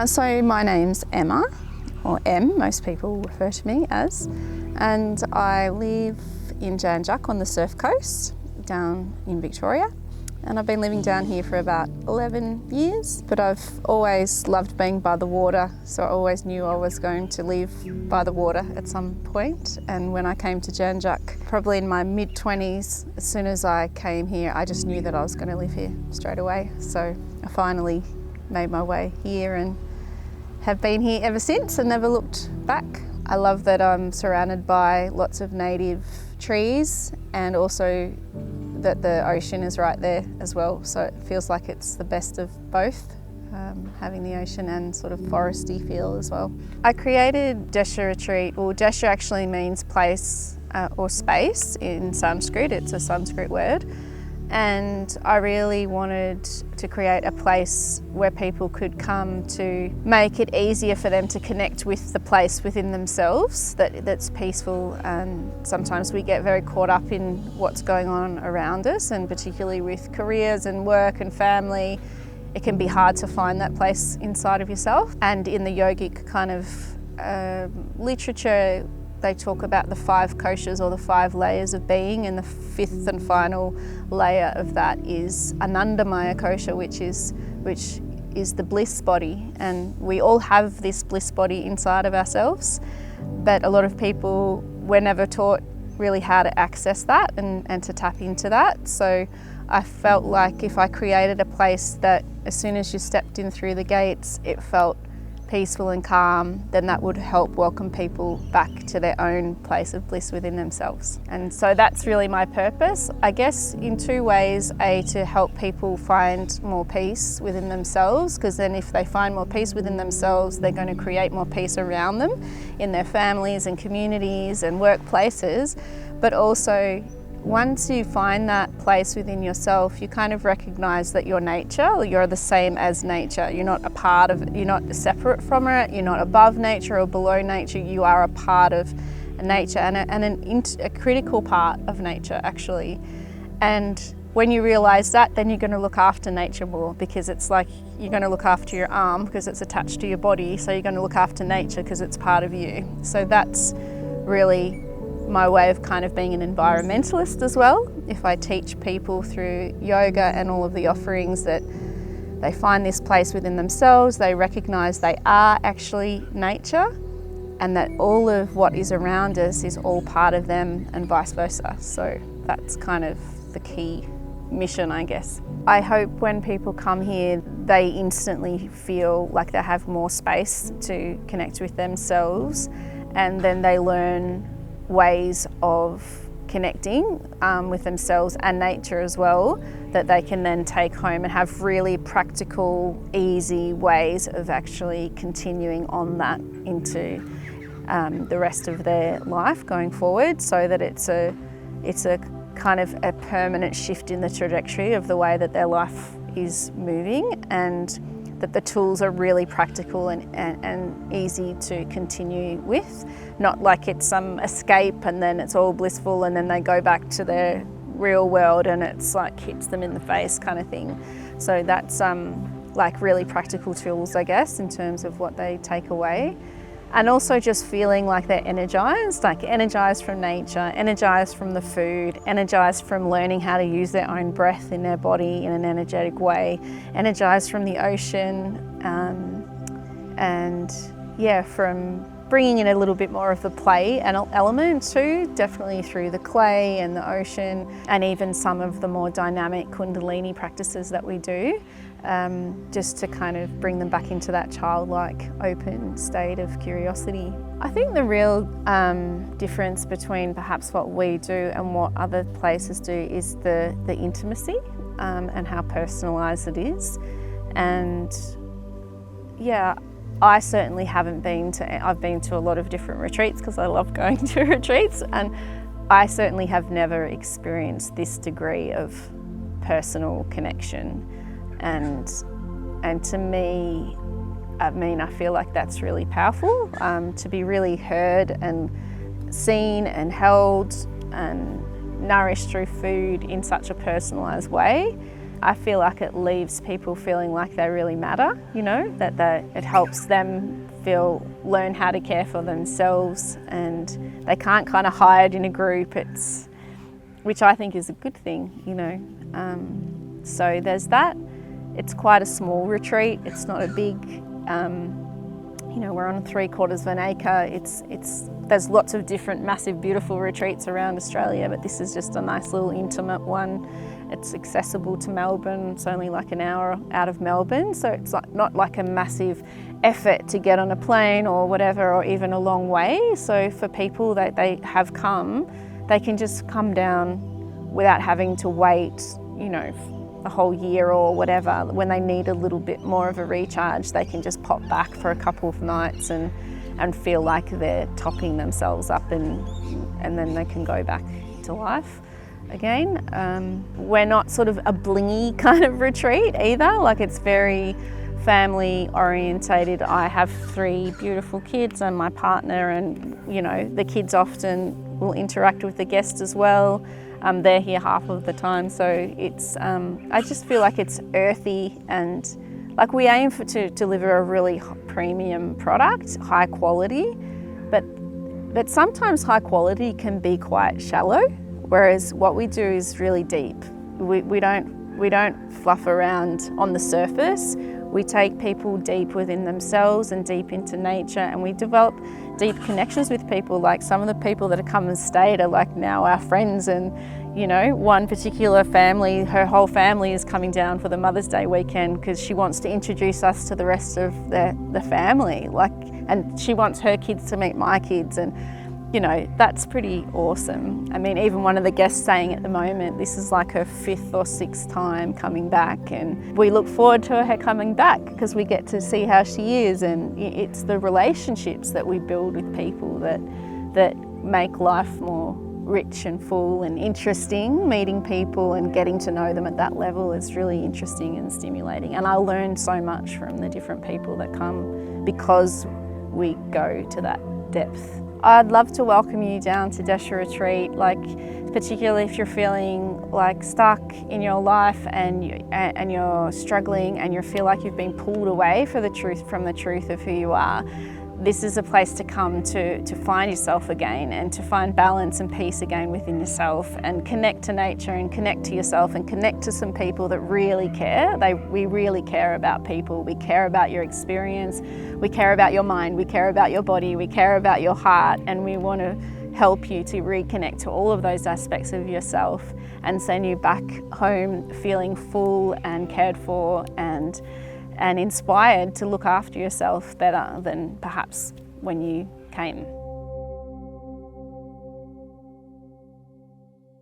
So my name's Emma, or Em, most people refer to me as, and I live in Jan Juc on the Surf Coast down in Victoria. And I've been living down here for about 11 years, but I've always loved being by the water, so I always knew I was going to live by the water at some point. And when I came to Jan Juc, probably in my mid-20s, as soon as I came here, I just knew that I was going to live here straight away. So I finally made my way here and have been here ever since and never looked back. I love that I'm surrounded by lots of native trees, and also that the ocean is right there as well, so it feels like it's the best of both, having the ocean and sort of foresty feel as well. I created Deśa Retreat. Well, Desha actually means place or space in Sanskrit. It's a Sanskrit word, and I really wanted to create a place where people could come to make it easier for them to connect with the place within themselves that's peaceful. And sometimes we get very caught up in what's going on around us, and particularly with careers and work and family, it can be hard to find that place inside of yourself. And in the yogic kind of literature, they talk about the 5 koshas, or the 5 layers of being, and the 5th and final layer of that is Anandamaya kosha, which is the bliss body. And we all have this bliss body inside of ourselves, but a lot of people were never taught really how to access that and to tap into that. So I felt like if I created a place that as soon as you stepped in through the gates, it felt peaceful and calm, then that would help welcome people back to their own place of bliss within themselves. And so that's really my purpose, I guess, in 2 ways. A, to help people find more peace within themselves, because then if they find more peace within themselves, they're going to create more peace around them in their families and communities and workplaces. But also, once you find that place within yourself, you kind of recognise that you're nature, or you're the same as nature. You're not a part of it, you're not separate from it, you're not above nature or below nature, you are a part of nature, and a critical part of nature, actually. And when you realise that, then you're going to look after nature more, because it's like you're going to look after your arm because it's attached to your body, so you're going to look after nature because it's part of you. So that's really my way of kind of being an environmentalist as well. If I teach people through yoga and all of the offerings that they find this place within themselves, they recognise they are actually nature, and that all of what is around us is all part of them, and vice versa. So that's kind of the key mission, I guess. I hope when people come here, they instantly feel like they have more space to connect with themselves, and then they learn ways of connecting with themselves and nature as well, that they can then take home and have really practical, easy ways of actually continuing on that into the rest of their life going forward, so that it's a kind of a permanent shift in the trajectory of the way that their life is moving, and that the tools are really practical and easy to continue with. Not like it's some escape and then it's all blissful and then they go back to their real world and it's like hits them in the face kind of thing. So that's like really practical tools, I guess, in terms of what they take away. And also just feeling like they're energized, like energized from nature, energized from the food, energized from learning how to use their own breath in their body in an energetic way, energized from the ocean, and yeah, from bringing in a little bit more of the play and element too, definitely through the clay and the ocean, and even some of the more dynamic Kundalini practices that we do. Just to kind of bring them back into that childlike, open state of curiosity. I think the real difference between perhaps what we do and what other places do is the intimacy and how personalised it is. And yeah, I certainly haven't been to, I've been to a lot of different retreats because I love going to retreats, and I certainly have never experienced this degree of personal connection. And to me, I feel like that's really powerful, to be really heard and seen and held and nourished through food in such a personalised way. I feel like it leaves people feeling like they really matter, you know, that it helps them learn how to care for themselves, and they can't kind of hide in a group, which I think is a good thing, you know. So there's that. It's quite a small retreat. It's not a big, you know, we're on 3/4 of an acre. There's lots of different massive, beautiful retreats around Australia, but this is just a nice little intimate one. It's accessible to Melbourne. It's only like an hour out of Melbourne, so it's not like a massive effort to get on a plane or whatever, or even a long way. So for people that they have come, they can just come down without having to wait, you know, a whole year or whatever. When they need a little bit more of a recharge, they can just pop back for a couple of nights and feel like they're topping themselves up, and then they can go back to life again. We're not sort of a blingy kind of retreat either. Like, it's very family orientated. I have 3 beautiful kids and my partner, and you know, the kids often will interact with the guests as well. They're here half of the time, so it's I just feel like it's earthy, and like we aim to deliver a really premium product, high quality, but sometimes high quality can be quite shallow, whereas what we do is really deep. We don't fluff around on the surface. We take people deep within themselves and deep into nature, and we develop deep connections with people. Like, some of the people that have come and stayed are like now our friends, and you know, one particular family, her whole family is coming down for the Mother's Day weekend because she wants to introduce us to the rest of the family. Like, and she wants her kids to meet my kids, and you know, that's pretty awesome. I mean, even one of the guests saying at the moment, this is like her 5th or 6th time coming back, and we look forward to her coming back because we get to see how she is, and it's the relationships that we build with people that make life more rich and full and interesting. Meeting people and getting to know them at that level is really interesting and stimulating, and I learn so much from the different people that come because we go to that depth. I'd love to welcome you down to Deśa Retreat, like particularly if you're feeling like stuck in your life and you're struggling and you feel like you've been pulled away from the truth of who you are. This is a place to come to find yourself again, and to find balance and peace again within yourself, and connect to nature and connect to yourself and connect to some people that really care. We really care about people. We care about your experience. We care about your mind. We care about your body. We care about your heart, and we want to help you to reconnect to all of those aspects of yourself and send you back home feeling full and cared for and inspired to look after yourself better than perhaps when you came.